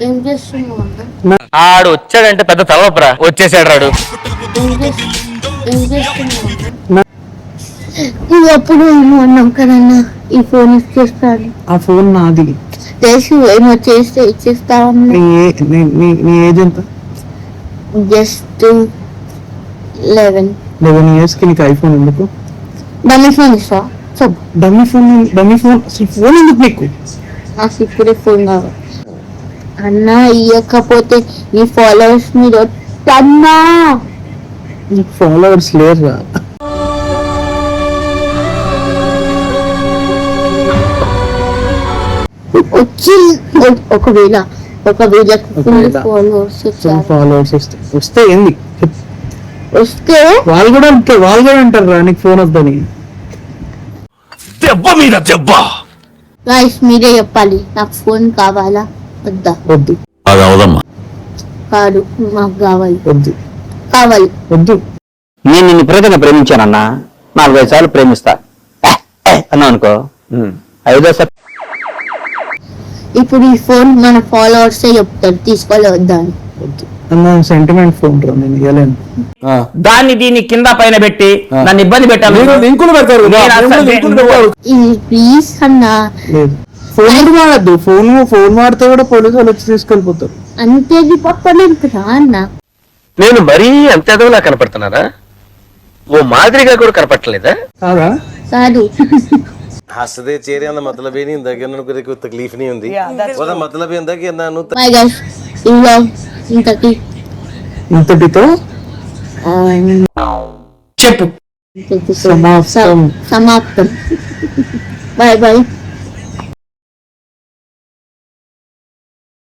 ఏం చేస్తున్నావు అన్న? ఆడు వచ్చాడంటే పెద్ద తలవపరా వచ్చేసాడు రాడు. ఏం చేస్తున్నావు అన్న? నువ్వు అప్పుడు ఏమో అన్నావు కదన్నా, ఈ ఫోన్ ఇచ్చేస్తాను. ఆ ఫోన్ నాది. తెలుసు, ఏమో చేస్తే ఇచ్చేస్తావన్నా. నీ ఏజ్ ఎంత? జస్ట్ 11 years కి నీకు ఐఫోన్ ఎందుకు? డమ్మీ ఫోన్ ఇస్తా చెప్పు. డమ్మీ ఫోన్ అసలు ఫోన్ ఎందుకు నీకు? నాకు ఇప్పుడే ఫోన్ కావాలి అన్నా. ఇవ్వకపోతే నీ ఫాలోవర్స్ మీద అన్నా. నీకు ఫాలోవర్స్ లేరురా. వచ్చి ఒకవేళ ఫాలోవర్స్ వస్తే ఏంది? వస్తే వాళ్ళు కూడా అంటారు నీకు ఫోన్ వద్దని. దెబ్బ మీద దెబ్బ. గాయ్స్ మీరే చెప్పాలి, నాకు ఫోన్ కావాలా వద్దా? వద్దు. అది అవదమ్మా. కాదు, మాకు కావాలి. వద్దు. నేను నిన్ను విపరీతంగా ప్రేమించానన్నా. 4-5 సార్లు ప్రేమిస్తా అన్నా అనుకో, 5వ ఇప్పుడు ఈ ఫోన్ మన ఫాలోవర్స్ చెప్తారు తీసుకోవాలి వద్దా అని. సెంటిమెంట్ ఫోన్ రా, నేను ఇవ్వలేను. దాన్ని దీన్ని కింద పైన పెట్టి నన్ను ఇబ్బంది పెట్టాలి. ప్లీజ్ అన్నా. ఫోన్ వాడద్దు. ఫోన్ వాడితే కూడా పోలీసు వాళ్ళు వచ్చి తీసుకెళ్ళిపోతారు. అంతేది పప్పలేదు రా అన్న. నేను మరీ అంత ఎదవలా కనపడుతున్నారా? ఓ మాదిరిగా కూడా కనపడలేదా? కాదు. हंसदे चेहरे का मतलब ही नहीं होता कि उन्होंने कोई तकलीफ नहीं होती। उसका मतलब ये होता कि మై గైస్ ఇలా ఇంతటితో చెప్పు సమాప్తం. Bye bye.